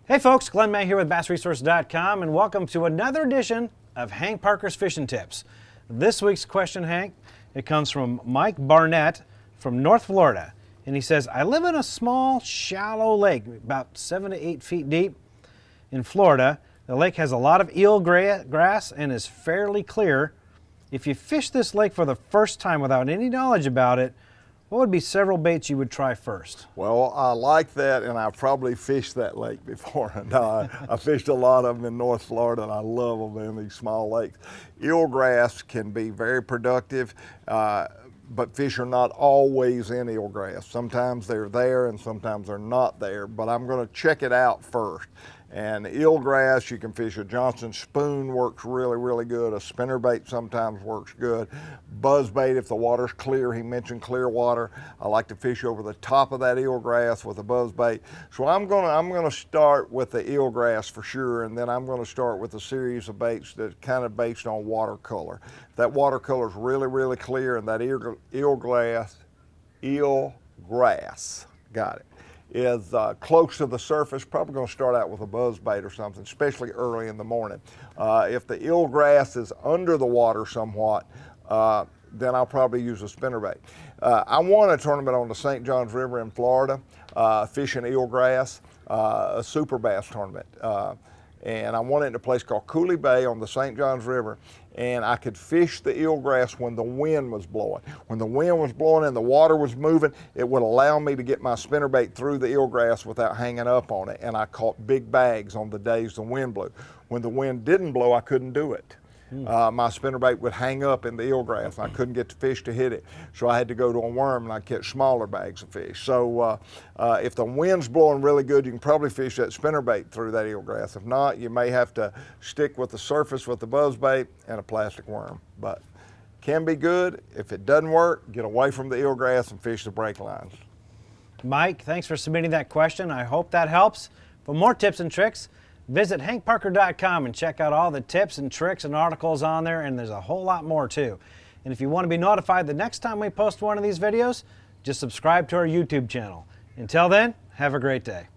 Hey folks, Glenn May here with BassResource.com, and welcome to another edition of Hank Parker's Fishing Tips. This week's question, Hank, it comes from Mike Barnett from North Florida, and he says, I live in a small, shallow lake, about 7 to 8 feet deep in Florida. The lake has a lot of eel grass and is fairly clear. If you fish this lake for the first time without any knowledge about it, what would be several baits you would try first? Well, I like that, and I've probably fished that lake before. And I fished a lot of them in North Florida, and I love them in these small lakes. Eelgrass can be very productive, but fish are not always in eelgrass. Sometimes they're there, and sometimes they're not there, but I'm going to check it out first. And eelgrass, you can fish a Johnson spoon, works really, really good. A spinnerbait sometimes works good. Buzzbait, if the water's clear, he mentioned clear water. I like to fish over the top of that eelgrass with a buzzbait. So I'm gonna start with the eelgrass for sure, and then I'm gonna start with a series of baits that kind of based on watercolor. If that watercolor is really, really clear, and that eelgrass, got it, is close to the surface, probably going to start out with a buzzbait or something, especially early in the morning. If the eelgrass is under the water somewhat, then I'll probably use a spinnerbait. I won a tournament on the St. Johns River in Florida, fishing eelgrass, a super bass tournament. And I won it in a place called Coulee Bay on the St. Johns River, and I could fish the eelgrass when the wind was blowing. When the wind was blowing and the water was moving, it would allow me to get my spinnerbait through the eelgrass without hanging up on it, and I caught big bags on the days the wind blew. When the wind didn't blow, I couldn't do it. My spinnerbait would hang up in the eelgrass, and I couldn't get the fish to hit it. So I had to go to a worm, and I'd catch smaller bags of fish. So if the wind's blowing really good, you can probably fish that spinnerbait through that eelgrass. If not, you may have to stick with the surface with the buzzbait and a plastic worm. But can be good. If it doesn't work, get away from the eelgrass and fish the break lines. Mike, thanks for submitting that question. I hope that helps. For more tips and tricks, visit hankparker.com and check out all the tips and tricks and articles on there, and there's a whole lot more too. And if you want to be notified the next time we post one of these videos, just subscribe to our YouTube channel. Until then, have a great day.